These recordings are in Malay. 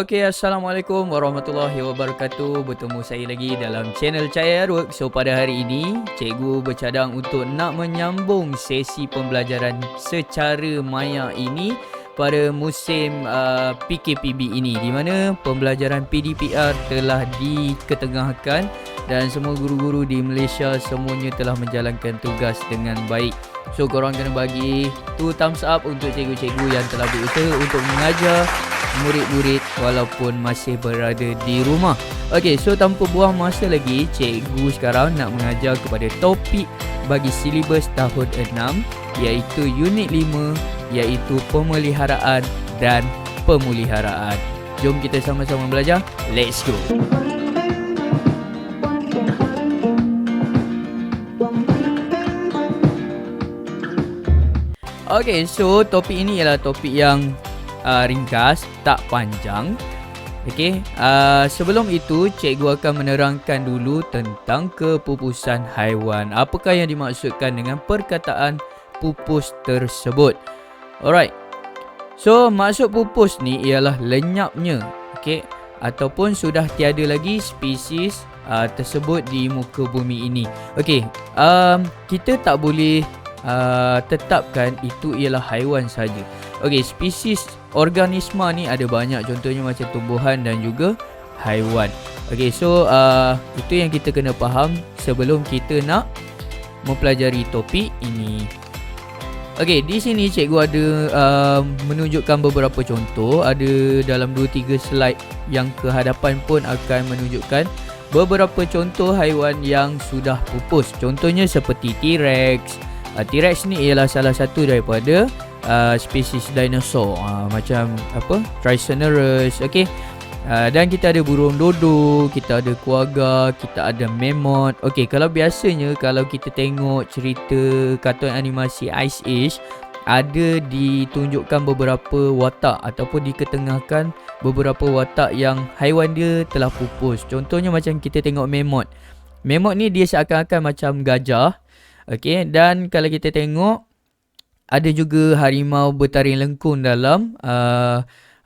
Okey, Assalamualaikum warahmatullahi wabarakatuh. Bertemu saya lagi dalam channel Cahaya Airwork. So, pada hari ini, cikgu bercadang untuk nak menyambung sesi pembelajaran secara maya ini pada musim PKPB ini, di mana pembelajaran PDPR telah diketengahkan dan semua guru-guru di Malaysia semuanya telah menjalankan tugas dengan baik. So, korang kena bagi 2 thumbs up untuk cikgu-cikgu yang telah berusaha untuk mengajar murid-murid walaupun masih berada di rumah. Okey, so tanpa buang masa lagi, cikgu sekarang nak mengajar kepada topik bagi silibus tahun 6, iaitu unit 5, iaitu pemeliharaan dan pemuliharaan. Jom kita sama-sama belajar. Let's go. Okey, so topik ini ialah topik yang ringkas, tak panjang. Okey, sebelum itu cikgu akan menerangkan dulu tentang kepupusan haiwan. Apakah yang dimaksudkan dengan perkataan pupus tersebut? Alright. So, maksud pupus ni ialah lenyapnya, okey, ataupun sudah tiada lagi spesies tersebut di muka bumi ini. Okey, kita tak boleh tetapkan itu ialah haiwan saja. Okey, spesies organisma ni ada banyak, contohnya macam tumbuhan dan juga haiwan. Okey, so itu yang kita kena faham sebelum kita nak mempelajari topik ini. Okey, di sini cikgu ada menunjukkan beberapa contoh. Ada dalam 2-3 slide yang ke hadapan pun akan menunjukkan beberapa contoh haiwan yang sudah pupus. Contohnya seperti T-Rex. T-Rex ni ialah salah satu daripada spesies dinosaur, macam apa, Triceratops. Okey, dan kita ada burung dodo, kita ada kuaga, kita ada mammoth. Okey, kalau biasanya kalau kita tengok cerita kartun animasi Ice Age, ada ditunjukkan beberapa watak ataupun diketengahkan beberapa watak yang haiwan dia telah pupus. Contohnya macam kita tengok mammoth. Mammoth ni dia seakan-akan macam gajah. Okey, dan kalau kita tengok ada juga harimau bertaring lengkung dalam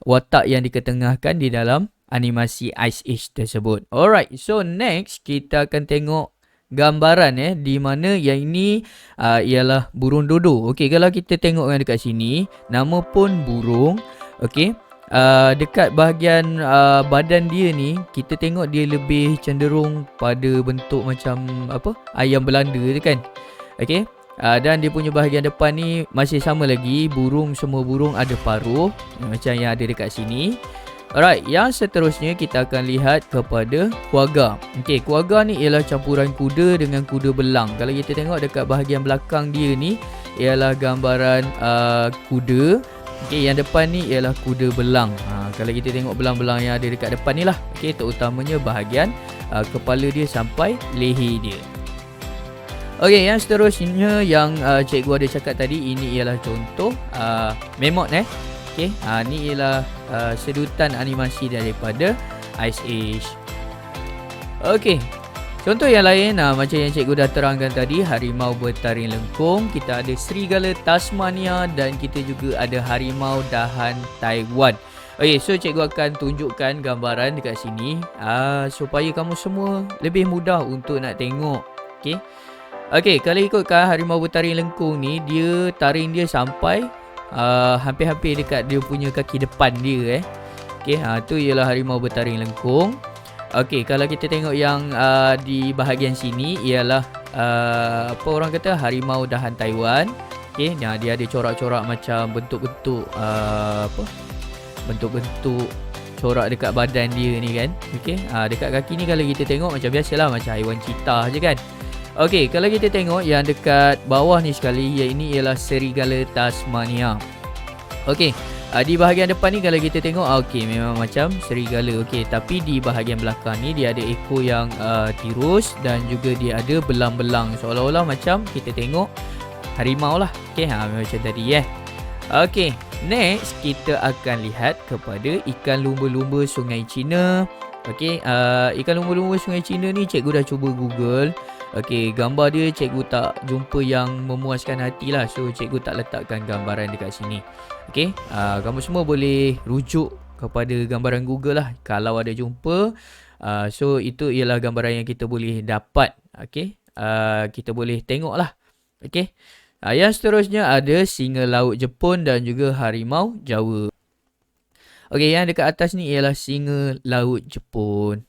watak yang diketengahkan di dalam animasi Ice Age tersebut. Alright, so next kita akan tengok gambaran di mana yang ini ialah burung dodo. Okey, kalau kita tengok yang dekat sini, nama pun burung. Okey, dekat bahagian badan dia ni, kita tengok dia lebih cenderung pada bentuk macam apa, ayam Belanda tu kan. Okey, dan dia punya bahagian depan ni masih sama lagi, semua burung ada paruh macam yang ada dekat sini. Alright, yang seterusnya kita akan lihat kepada kuaga. Okey, kuaga ni ialah campuran kuda dengan kuda belang. Kalau kita tengok dekat bahagian belakang dia ni ialah gambaran kuda. Okey, yang depan ni ialah kuda belang. Kalau kita tengok belang-belang yang ada dekat depan ni lah. Okey, terutamanya bahagian kepala dia sampai leher dia. Okey, yang seterusnya yang cikgu ada cakap tadi, ini ialah contoh mammoth. Okey, ni ialah sedutan animasi daripada Ice Age. Okey, contoh yang lain macam yang cikgu dah terangkan tadi, harimau bertaring lengkung, kita ada serigala Tasmania dan kita juga ada harimau dahan Taiwan. Okey, so cikgu akan tunjukkan gambaran dekat sini supaya kamu semua lebih mudah untuk nak tengok. Okey. Okey, kalau ikutkan harimau bertaring lengkung ni, dia taring dia sampai hampir-hampir dekat dia punya kaki depan dia. Okey, tu ialah harimau bertaring lengkung. Okey, kalau kita tengok yang di bahagian sini ialah apa orang kata, harimau dahan Taiwan. Okey, dia ada corak-corak macam bentuk-bentuk bentuk-bentuk corak dekat badan dia ni kan. Okey, dekat kaki ni kalau kita tengok macam biasalah, macam haiwan cheetah je kan. Okey, kalau kita tengok yang dekat bawah ni sekali, yang ini ialah serigala Tasmania. Okey, di bahagian depan ni kalau kita tengok, okey, memang macam serigala. Okey, tapi di bahagian belakang ni dia ada ekor yang tirus dan juga dia ada belang-belang, seolah-olah macam kita tengok harimau lah. Okey, macam tadi Okey, next kita akan lihat kepada ikan lumba-lumba Sungai Cina. Okey, ikan lumba-lumba Sungai Cina ni cikgu dah cuba Google. Okey, gambar dia cikgu tak jumpa yang memuaskan hati lah. So, cikgu tak letakkan gambaran dekat sini. Okey, kamu semua boleh rujuk kepada gambaran Google lah kalau ada jumpa. So itu ialah gambaran yang kita boleh dapat. Okay, kita boleh tengok lah. Okay, yang seterusnya ada singa laut Jepun dan juga harimau Jawa. Okay, yang dekat atas ni ialah singa laut Jepun.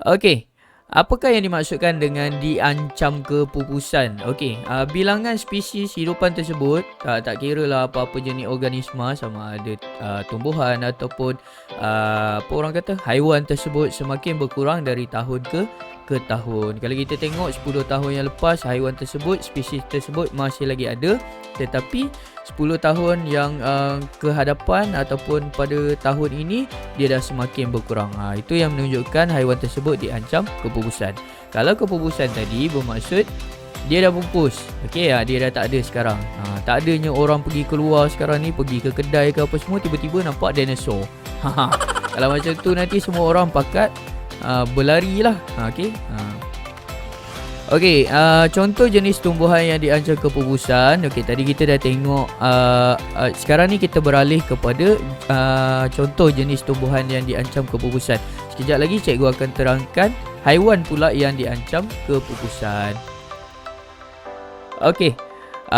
Okay, apakah yang dimaksudkan dengan diancam kepupusan? Okey, bilangan spesies hidupan tersebut, tak kira lah apa-apa jenis organisma, sama ada tumbuhan ataupun apa orang kata haiwan tersebut, semakin berkurang dari tahun ke tahun. Kalau kita tengok 10 tahun yang lepas, haiwan tersebut, spesies tersebut masih lagi ada, tetapi 10 tahun yang ke hadapan ataupun pada tahun ini dia dah semakin berkurang. Itu yang menunjukkan haiwan tersebut diancam kepupusan. Kalau kepupusan tadi bermaksud dia dah pupus. Okey, dia dah tak ada sekarang. Tak adanya orang pergi keluar sekarang ni, pergi ke kedai ke apa semua, tiba-tiba nampak dinosaur. Kalau macam tu nanti semua orang pakat berlari lah. Okey. Okey, contoh jenis tumbuhan yang diancam kepupusan. Okey, tadi kita dah tengok. Sekarang ni kita beralih kepada contoh jenis tumbuhan yang diancam kepupusan. Sekejap lagi cikgu akan terangkan haiwan pula yang diancam kepupusan. Okey,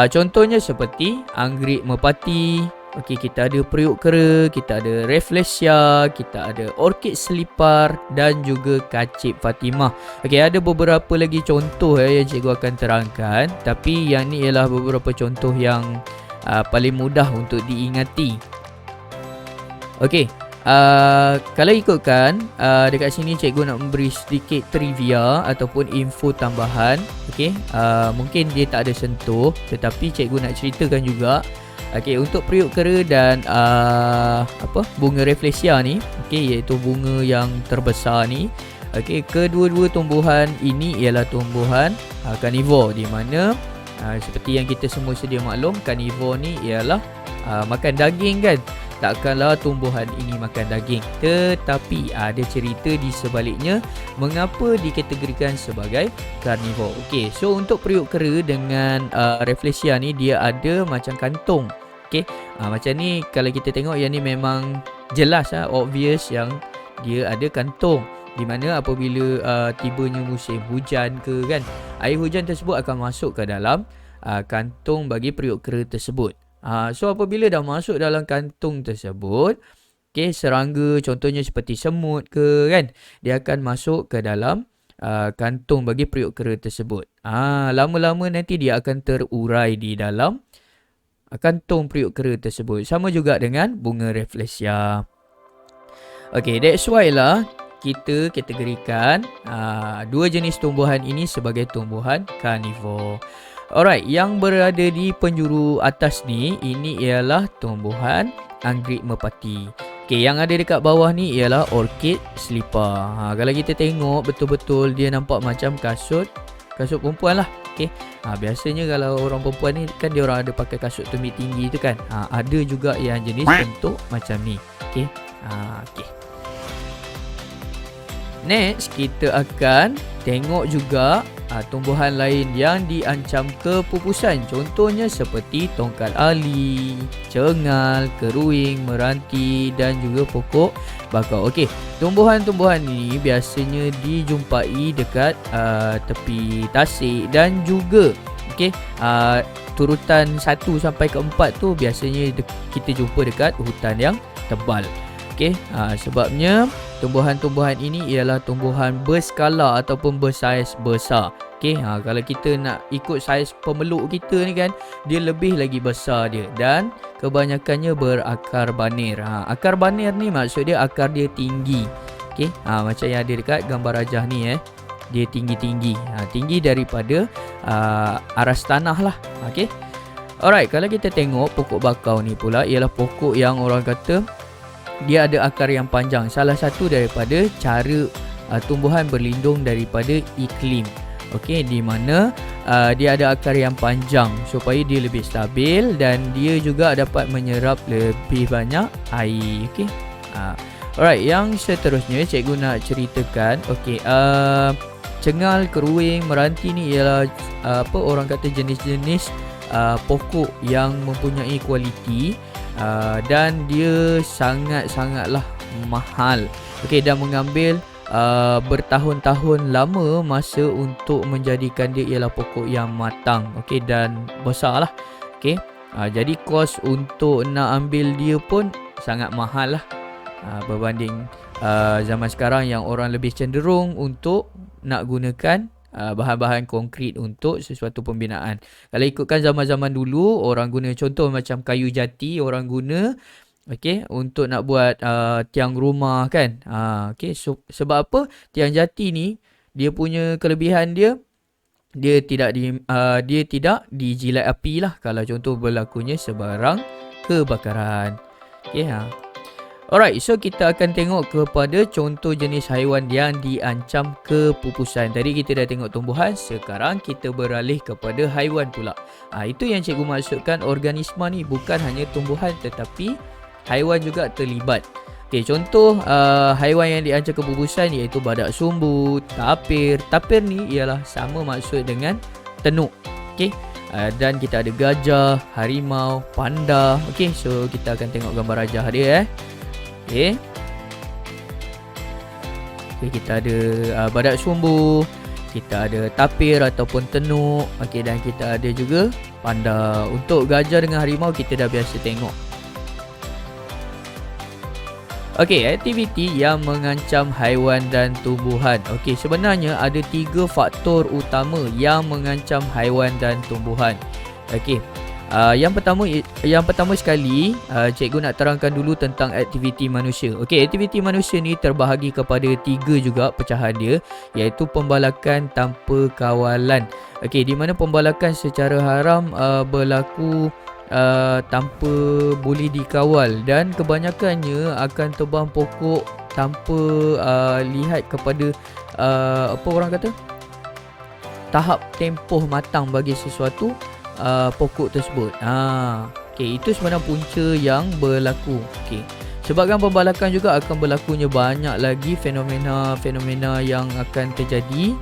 contohnya seperti anggrek merpati. Okey, kita ada periuk kera, kita ada Rafflesia, kita ada orkid selipar dan juga kacip Fatimah. Okey, ada beberapa lagi contoh yang cikgu akan terangkan, tapi yang ni ialah beberapa contoh yang paling mudah untuk diingati. Okey, kalau ikutkan dekat sini cikgu nak memberi sedikit trivia ataupun info tambahan. Okey, mungkin dia tak ada sentuh, tetapi cikgu nak ceritakan juga. Okey, untuk periuk kera dan bunga Rafflesia ni, okey, iaitu bunga yang terbesar ni. Okey, kedua-dua tumbuhan ini ialah tumbuhan karnivor, di mana seperti yang kita semua sedia maklum, karnivor ni ialah makan daging kan. Takkanlah tumbuhan ini makan daging, tetapi ada cerita di sebaliknya mengapa dikategorikan sebagai karnivor. Okey, so untuk periuk kera dengan Rafflesia ni, dia ada macam kantung. Okey, macam ni kalau kita tengok, yang ni memang jelas obvious yang dia ada kantung, di mana apabila tibanya musim hujan ke kan, air hujan tersebut akan masuk ke dalam kantung bagi periuk kera tersebut. So apabila dah masuk dalam kantung tersebut, okey, serangga contohnya seperti semut ke kan, dia akan masuk ke dalam kantung bagi periuk kera tersebut. Lama-lama nanti dia akan terurai di dalam kantung periuk kera tersebut. Sama juga dengan bunga Rafflesia. Okey, that's why lah kita kategorikan dua jenis tumbuhan ini sebagai tumbuhan karnivor. Alright, yang berada di penjuru atas ni, ini ialah tumbuhan anggrek merpati. Okey, yang ada dekat bawah ni ialah orkid selipar. Kalau kita tengok betul-betul, dia nampak macam kasut perempuan lah. Okey, biasanya kalau orang perempuan ni kan, dia orang ada pakai kasut tumit tinggi tu kan. Ada juga yang jenis bentuk macam ni. Okey, okey. Next, kita akan tengok juga tumbuhan lain yang diancam kepupusan. Contohnya seperti tongkat ali, cengal, keruing, meranti dan juga pokok bakau. Okey, tumbuhan-tumbuhan ini biasanya dijumpai dekat tepi tasik dan juga turutan 1 sampai ke 4 tu biasanya kita jumpa dekat hutan yang tebal. Okey, sebabnya tumbuhan-tumbuhan ini ialah tumbuhan berskala ataupun bersaiz besar. Okey, kalau kita nak ikut saiz pemeluk kita ni kan, dia lebih lagi besar dia dan kebanyakannya berakar banir. Akar banir ni maksud dia akar dia tinggi. Okey, macam yang ada dekat gambar rajah ni dia tinggi-tinggi. Tinggi daripada aras tanah lah. Okey. Alright, kalau kita tengok pokok bakau ni pula ialah pokok yang orang kata dia ada akar yang panjang. Salah satu daripada cara tumbuhan berlindung daripada iklim. Okey, di mana dia ada akar yang panjang supaya dia lebih stabil dan dia juga dapat menyerap lebih banyak air. Okey. Alright, yang seterusnya cikgu nak ceritakan. Okey, cengal, keruing, meranti ni ialah orang kata jenis-jenis pokok yang mempunyai kualiti dan dia sangat-sangatlah mahal. Okey, dan mengambil bertahun-tahun lama masa untuk menjadikan dia ialah pokok yang matang. Okey, dan besar lah. Okey, jadi kos untuk nak ambil dia pun sangat mahal lah, berbanding zaman sekarang yang orang lebih cenderung untuk nak gunakan bahan-bahan konkrit untuk sesuatu pembinaan. Kalau ikutkan zaman-zaman dulu, orang guna contoh macam kayu jati, orang guna untuk nak buat tiang rumah kan. Sebab apa? Tiang jati ni dia punya kelebihan dia tidak dijilat api lah kalau contoh berlakunya sebarang kebakaran. Alright, so kita akan tengok kepada contoh jenis haiwan yang diancam kepupusan. Tadi kita dah tengok tumbuhan, sekarang kita beralih kepada haiwan pula. Itu yang cikgu maksudkan, organisma ni bukan hanya tumbuhan tetapi haiwan juga terlibat. Contoh haiwan yang diancam kepupusan iaitu badak sumbu, tapir. Tapir ni ialah sama maksud dengan tenuk. Dan kita ada gajah, harimau, panda. So kita akan tengok gambar rajah dia. Kita ada badak sumbu, kita ada tapir ataupun tenuk, dan kita ada juga panda. Untuk gajah dengan harimau kita dah biasa tengok. Aktiviti yang mengancam haiwan dan tumbuhan. Sebenarnya ada 3 faktor utama yang mengancam haiwan dan tumbuhan. Yang pertama sekali, cikgu nak terangkan dulu tentang aktiviti manusia. Aktiviti manusia ni terbahagi kepada 3 juga pecahan dia, iaitu pembalakan tanpa kawalan. Di mana pembalakan secara haram berlaku tanpa boleh dikawal, dan kebanyakannya akan tebang pokok tanpa lihat kepada tahap tempoh matang bagi sesuatu pokok tersebut. Itu sebenarnya punca yang berlaku. Sebabkan pembalakan juga akan berlakunya banyak lagi fenomena yang akan terjadi.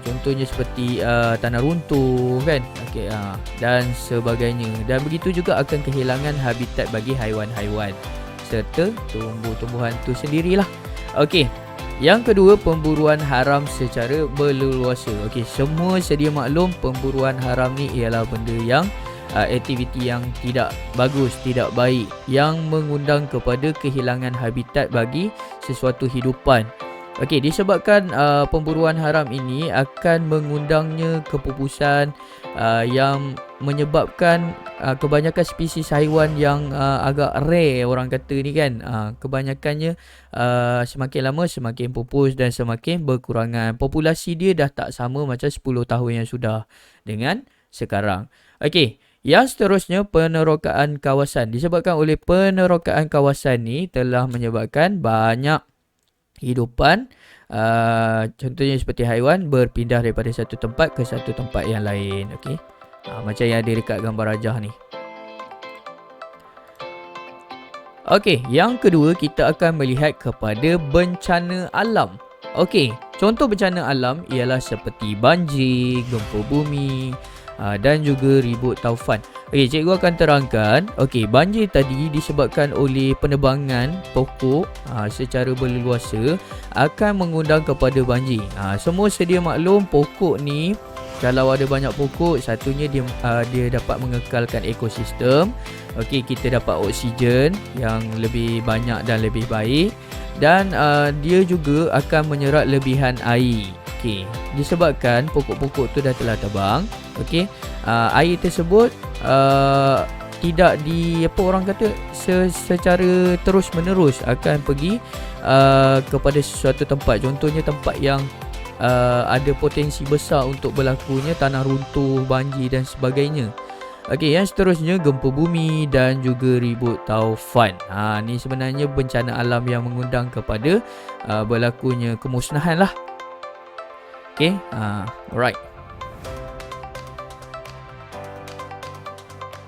Contohnya seperti tanah runtuh kan, dan sebagainya. Dan begitu juga akan kehilangan habitat bagi haiwan-haiwan serta tumbuh-tumbuhan tu sendirilah. Yang kedua, pemburuan haram secara berleluasa. Semua sedia maklum pemburuan haram ni ialah benda yang aktiviti yang tidak bagus, tidak baik, yang mengundang kepada kehilangan habitat bagi sesuatu hidupan. Disebabkan pemburuan haram ini akan mengundangnya kepupusan yang menyebabkan kebanyakan spesies haiwan yang agak rare orang kata ni kan, kebanyakannya semakin lama semakin pupus dan semakin berkurangan. Populasi dia dah tak sama macam 10 tahun yang sudah dengan sekarang. Yang seterusnya, penerokaan kawasan. Disebabkan oleh penerokaan kawasan ni telah menyebabkan banyak hidupan, contohnya seperti haiwan berpindah daripada satu tempat ke satu tempat yang lain. Macam yang ada dekat gambar rajah ni. Yang kedua, kita akan melihat kepada bencana alam. Contoh bencana alam ialah seperti banjir, gempa bumi, dan juga ribut taufan. Cikgu akan terangkan. Banjir tadi disebabkan oleh penebangan pokok secara berleluasa akan mengundang kepada banjir. Semua sedia maklum pokok ni, kalau ada banyak pokok, satunya dia dapat mengekalkan ekosistem. Kita dapat oksigen yang lebih banyak dan lebih baik, dan dia juga akan menyerap lebihan air. Disebabkan pokok-pokok tu dah telah tebang, air tersebut tidak secara terus menerus akan pergi kepada sesuatu tempat. Contohnya tempat yang ada potensi besar untuk berlakunya tanah runtuh, banjir dan sebagainya. Yang seterusnya, gempa bumi dan juga ribut taufan. Ni sebenarnya bencana alam yang mengundang kepada berlakunya kemusnahan lah. Alright.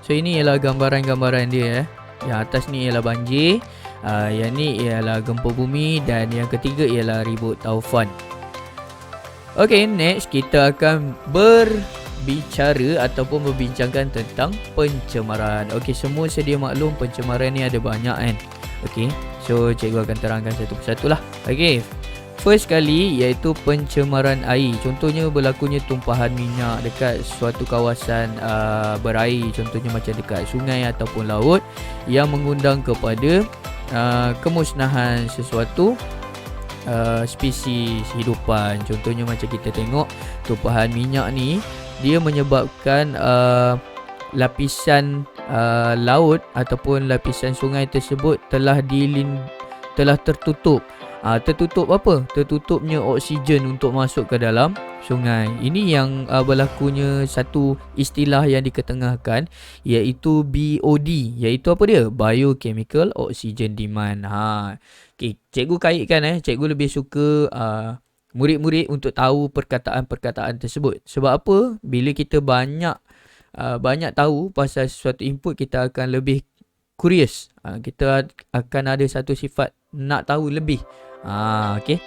So ini ialah gambaran-gambaran dia. Yang atas ni ialah banjir, yang ni ialah gempa bumi, dan yang ketiga ialah ribut taufan. Next kita akan bicara ataupun membincangkan tentang pencemaran. Okey, semua sedia maklum pencemaran ni ada banyak kan. Okey, so cikgu akan terangkan satu persatu lah. Okey, first kali iaitu pencemaran air. Contohnya berlakunya tumpahan minyak dekat suatu kawasan berair, contohnya macam dekat sungai ataupun laut, yang mengundang kepada kemusnahan sesuatu spesies hidupan. Contohnya macam kita tengok tumpahan minyak ni, dia menyebabkan lapisan laut ataupun lapisan sungai tersebut telah tertutup. Tertutup apa? Tertutupnya oksigen untuk masuk ke dalam sungai. Ini yang berlakunya satu istilah yang diketengahkan, iaitu BOD. Iaitu apa dia? Biochemical Oxygen Demand. Okay, cikgu kaitkan cikgu lebih suka murid-murid untuk tahu perkataan-perkataan tersebut. Sebab apa? Bila kita banyak tahu pasal sesuatu input, kita akan lebih curious. Kita akan ada satu sifat nak tahu lebih. Okay.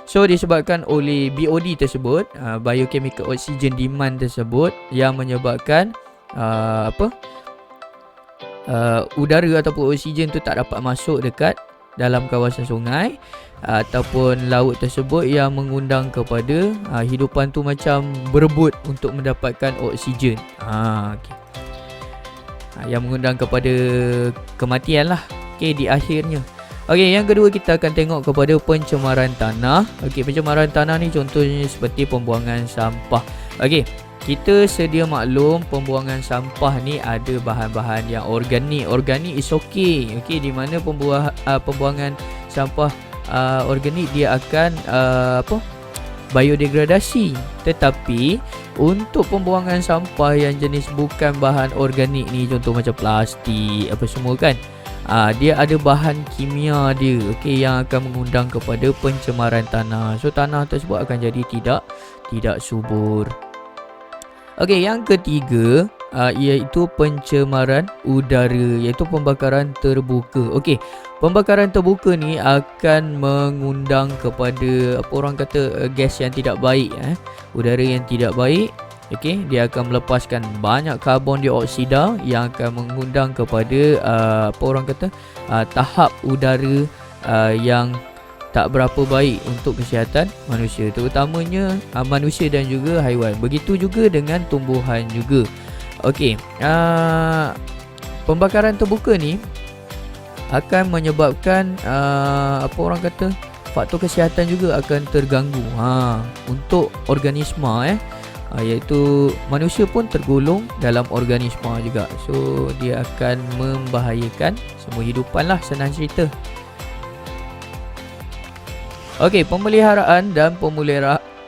So disebabkan oleh BOD tersebut, Biochemical Oxygen Demand tersebut, yang menyebabkan udara ataupun oksigen tu tak dapat masuk dekat dalam kawasan sungai ataupun laut tersebut, yang mengundang kepada hidupan tu macam berebut untuk mendapatkan oksigen. Okay. Yang mengundang kepada kematian lah. Okay, di akhirnya. Okey, yang kedua kita akan tengok kepada pencemaran tanah. Okey, pencemaran tanah ni contohnya seperti pembuangan sampah. Okey, kita sedia maklum pembuangan sampah ni ada bahan-bahan yang organik. Organik is okay. Okey, di mana pembuangan sampah organik dia akan biodegradasi. Tetapi untuk pembuangan sampah yang jenis bukan bahan organik ni, contoh macam plastik apa semua kan, dia ada bahan kimia dia, okey, yang akan mengundang kepada pencemaran tanah. So tanah tersebut akan jadi tidak subur. Okey, yang ketiga iaitu pencemaran udara, iaitu pembakaran terbuka. Okey, pembakaran terbuka ni akan mengundang kepada apa orang kata gas yang tidak baik, udara yang tidak baik. Okey, dia akan melepaskan banyak karbon dioksida yang akan mengundang kepada apa orang kata tahap udara yang tak berapa baik untuk kesihatan manusia, terutamanya manusia dan juga haiwan. Begitu juga dengan tumbuhan juga. Okey, pembakaran terbuka ni akan menyebabkan apa orang kata faktor kesihatan juga akan terganggu untuk organisma iaitu manusia pun tergolong dalam organisma juga. So dia akan membahayakan semua hidupan lah, senang cerita. Okey, pemeliharaan dan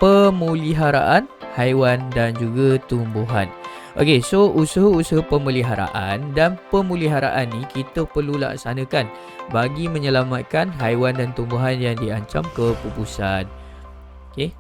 pemuliharaan haiwan dan juga tumbuhan. Okey, so usaha-usaha pemeliharaan dan pemuliharaan ni kita perlu laksanakan bagi menyelamatkan haiwan dan tumbuhan yang diancam kepupusan. Okey.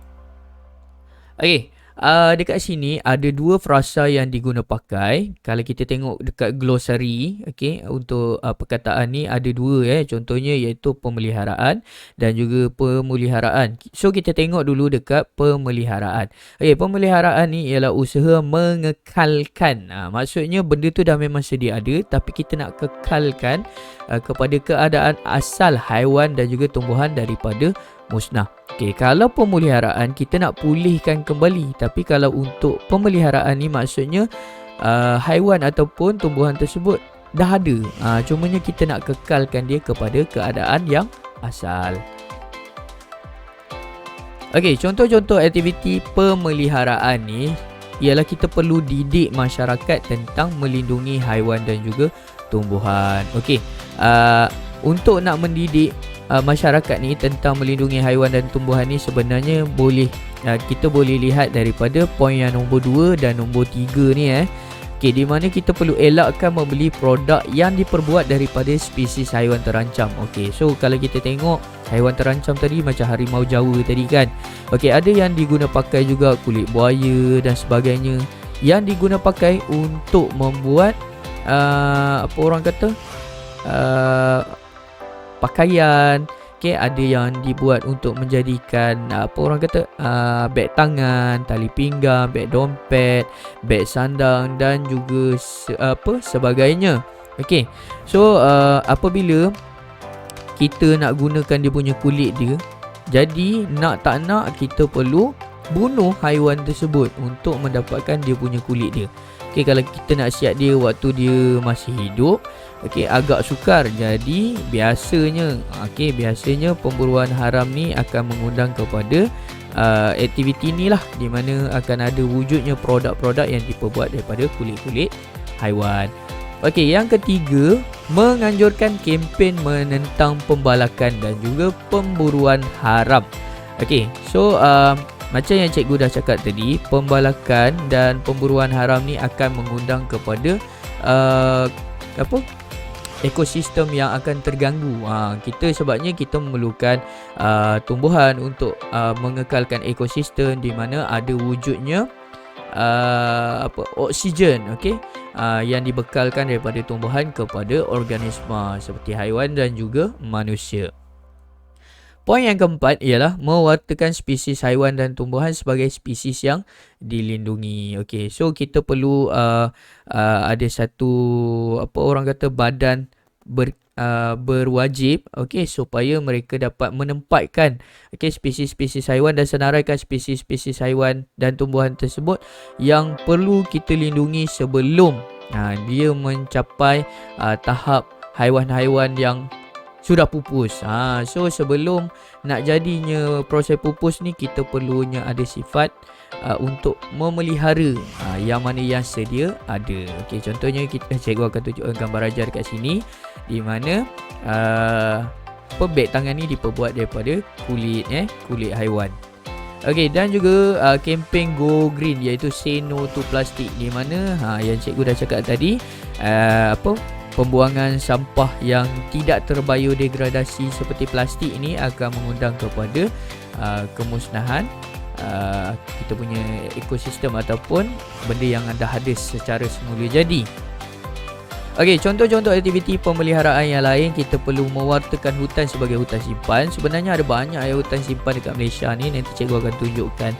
Dekat sini ada dua frasa yang diguna pakai. Kalau kita tengok dekat glossary, okey, untuk perkataan ni ada dua contohnya iaitu pemeliharaan dan juga pemuliharaan. So kita tengok dulu dekat pemeliharaan. Okey, pemeliharaan ni ialah usaha mengekalkan. Maksudnya benda tu dah memang sedia ada, tapi kita nak kekalkan kepada keadaan asal haiwan dan juga tumbuhan daripada musnah. Okey, kalau pemeliharaan kita nak pulihkan kembali, tapi kalau untuk pemeliharaan ni maksudnya haiwan ataupun tumbuhan tersebut dah ada, cumanya kita nak kekalkan dia kepada keadaan yang asal. Okey, contoh-contoh aktiviti pemeliharaan ni ialah kita perlu didik masyarakat tentang melindungi haiwan dan juga tumbuhan. Okey, untuk nak mendidik masyarakat ni tentang melindungi haiwan dan tumbuhan ni sebenarnya kita boleh lihat daripada poin yang nombor 2 dan nombor 3 ni Okey, di mana kita perlu elakkan membeli produk yang diperbuat daripada spesies haiwan terancam. Okey, so kalau kita tengok haiwan terancam tadi macam harimau Jawa tadi kan. Okey, ada yang diguna pakai juga kulit buaya dan sebagainya, yang diguna pakai untuk membuat apa orang kata pakaian, Okay, ada yang dibuat untuk menjadikan apa orang kata beg tangan, tali pinggang, beg dompet, beg sandang dan juga sebagainya. Okay, so apabila kita nak gunakan dia punya kulit dia, jadi nak tak nak kita perlu bunuh haiwan tersebut untuk mendapatkan dia punya kulit dia. Okay, kalau kita nak siap dia waktu dia masih hidup, okay, agak sukar. Jadi biasanya pemburuan haram ni akan mengundang kepada aktiviti ni lah, di mana akan ada wujudnya produk-produk yang diperbuat daripada kulit-kulit haiwan. Okey, yang ketiga, menganjurkan kempen menentang pembalakan dan juga pemburuan haram. Okey, so macam yang cikgu dah cakap tadi, pembalakan dan pemburuan haram ni akan mengundang kepada ekosistem yang akan terganggu. Sebabnya kita memerlukan tumbuhan untuk mengekalkan ekosistem, di mana ada wujudnya oksigen, okey, yang dibekalkan daripada tumbuhan kepada organisma seperti haiwan dan juga manusia. Poin yang keempat ialah mewartakan spesies haiwan dan tumbuhan sebagai spesies yang dilindungi. Okey, so kita perlu ada satu badan berwajib, okey, supaya mereka dapat menempatkan spesies-spesies haiwan dan senaraikan spesies-spesies haiwan dan tumbuhan tersebut yang perlu kita lindungi sebelum dia mencapai tahap haiwan-haiwan yang sudah pupus. So sebelum nak jadinya proses pupus ni, kita perlunya ada sifat untuk memelihara yang mana yang sedia ada. Okey, contohnya cikgu akan tunjukkan gambar ajar dekat sini, di mana beg tangan ni diperbuat daripada kulit haiwan. Okey, dan juga kempen Go Green, iaitu Say No to Plastic, di mana yang cikgu dah cakap tadi, pembuangan sampah yang tidak terbiodegradasi seperti plastik ini akan mengundang kepada kemusnahan kita punya ekosistem ataupun benda yang dah ada secara semula jadi. Okey, contoh-contoh aktiviti pemeliharaan yang lain, kita perlu mewartakan hutan sebagai hutan simpan. Sebenarnya ada banyak hutan simpan dekat Malaysia ni, nanti cikgu akan tunjukkan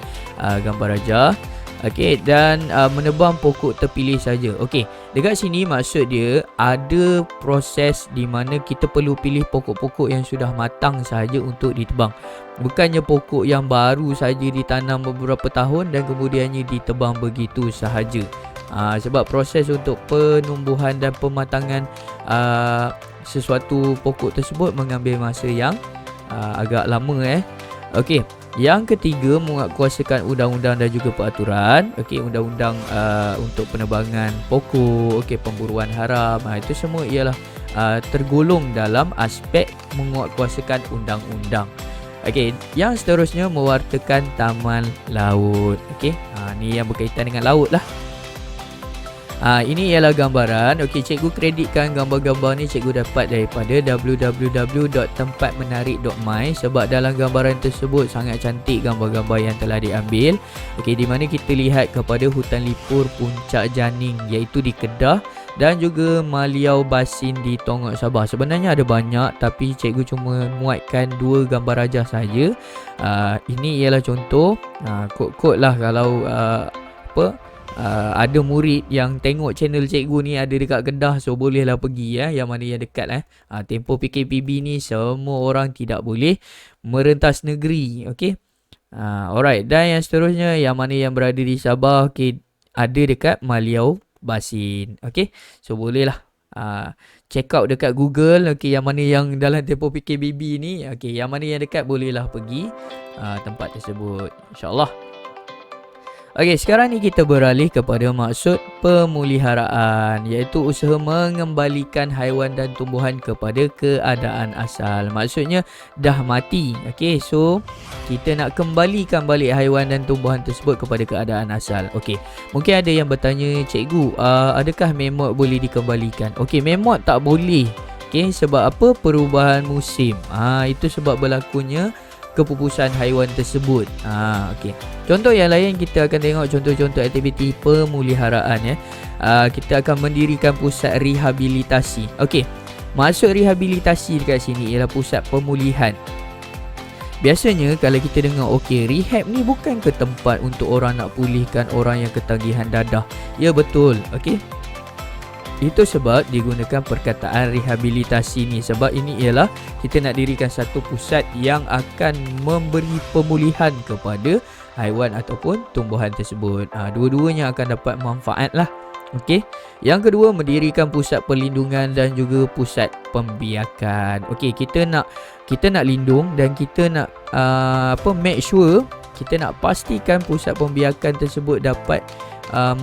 gambar ajar. Okey, dan menebang pokok terpilih saja. Okey, dekat sini maksud dia ada proses di mana kita perlu pilih pokok-pokok yang sudah matang sahaja untuk ditebang. Bukannya pokok yang baru saja ditanam beberapa tahun dan kemudiannya ditebang begitu sahaja. Sebab proses untuk penumbuhan dan pematangan sesuatu pokok tersebut mengambil masa yang agak lama. Okey, yang ketiga, menguatkuasakan undang-undang dan juga peraturan. Okey, undang-undang untuk penebangan pokok, okey, pemburuan haram, itu semua ialah tergolong dalam aspek menguatkuasakan undang-undang. Okey, yang seterusnya, mewartakan taman laut. Okey, ni yang berkaitan dengan laut lah. Ini ialah gambaran. Okey, cikgu kreditkan gambar-gambar ni cikgu dapat daripada www.tempatmenarik.my, sebab dalam gambaran tersebut sangat cantik gambar-gambar yang telah diambil. Okey, di mana kita lihat kepada hutan lipur Puncak Janing, iaitu di Kedah, dan juga Maliau Basin di Tongok, Sabah. Sebenarnya ada banyak, tapi cikgu cuma muatkan 2 gambar aja saja. Ini ialah contoh. Kod-kod lah kalau ada murid yang tengok channel cikgu ni ada dekat Kedah, so bolehlah pergi yang mana yang dekat. Tempoh PKPB ni semua orang tidak boleh merentas negeri. Okey. Alright, dan yang seterusnya yang mana yang berada di Sabah, okey, ada dekat Maliau Basin. Okey. So bolehlah check out dekat Google, okey, yang mana yang dalam tempoh PKPB ni, okey, yang mana yang dekat bolehlah pergi tempat tersebut, insya-Allah. Okey, sekarang ni kita beralih kepada maksud pemeliharaan, iaitu usaha mengembalikan haiwan dan tumbuhan kepada keadaan asal. Maksudnya dah mati. Okey, so kita nak kembalikan balik haiwan dan tumbuhan tersebut kepada keadaan asal. Okey, mungkin ada yang bertanya, cikgu, adakah memot boleh dikembalikan? Okey, memot tak boleh. Okey, sebab apa? Perubahan musim. Itu sebab berlakunya kepupusan haiwan tersebut. Okey. Contoh yang lain, kita akan tengok contoh-contoh aktiviti pemeliharaan. Kita akan mendirikan pusat rehabilitasi. Okey. Maksud rehabilitasi dekat sini ialah pusat pemulihan. Biasanya kalau kita dengar rehab ni bukan ke tempat untuk orang nak pulihkan orang yang ketagihan dadah. Ya betul, Itu sebab digunakan perkataan rehabilitasi ni. Sebab ini ialah kita nak dirikan satu pusat yang akan memberi pemulihan kepada haiwan ataupun tumbuhan tersebut. Dua-duanya akan dapat manfaat lah. Yang kedua, mendirikan pusat perlindungan dan juga pusat pembiakan. Kita nak lindung dan kita nak make sure, kita nak pastikan pusat pembiakan tersebut dapat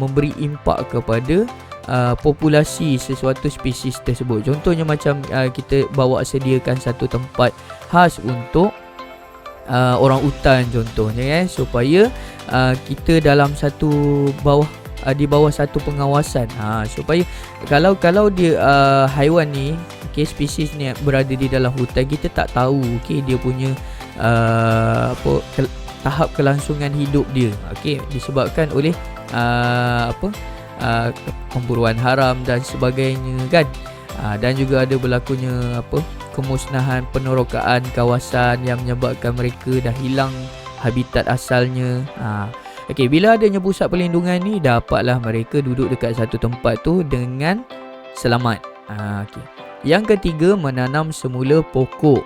memberi impak kepada populasi sesuatu spesies tersebut. Contohnya macam kita bawa sediakan satu tempat khas untuk orang hutan contohnya, supaya kita dalam satu di bawah satu pengawasan, supaya kalau dia haiwan ni, spesies ni berada di dalam hutan, kita tak tahu dia punya tahap kelangsungan hidup dia, disebabkan oleh pemburuan haram dan sebagainya kan. Dan juga ada berlakunya kemusnahan, penerokaan kawasan yang menyebabkan mereka dah hilang habitat asalnya. Bila adanya pusat perlindungan ni, dapatlah mereka duduk dekat satu tempat tu dengan selamat. Yang ketiga, menanam semula pokok.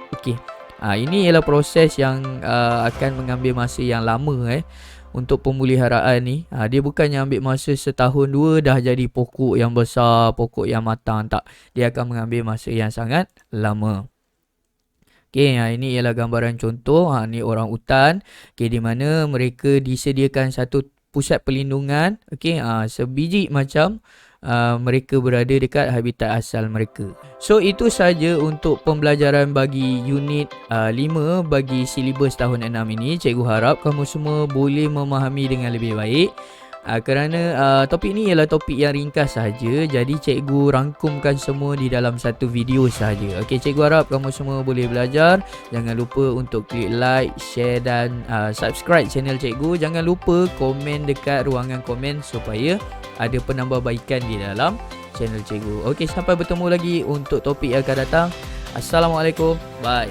Ini ialah proses yang akan mengambil masa yang lama untuk pemeliharaan ni. Dia bukannya ambil masa setahun dua dah jadi pokok yang besar, pokok yang matang, tak. Dia akan mengambil masa yang sangat lama. Ini ialah gambaran contoh. Ni orang hutan, di mana mereka disediakan satu pusat perlindungan. Sebiji macam mereka berada dekat habitat asal mereka. So itu saja untuk pembelajaran bagi unit 5 bagi silibus tahun 6 ini. Cikgu harap kamu semua boleh memahami dengan lebih baik. Kerana topik ni ialah topik yang ringkas sahaja, jadi cikgu rangkumkan semua di dalam satu video sahaja. Cikgu harap kamu semua boleh belajar. Jangan lupa untuk klik like, share dan subscribe channel cikgu. Jangan lupa komen dekat ruangan komen supaya ada penambahbaikan di dalam channel cikgu. Sampai bertemu lagi untuk topik yang akan datang. Assalamualaikum. Bye.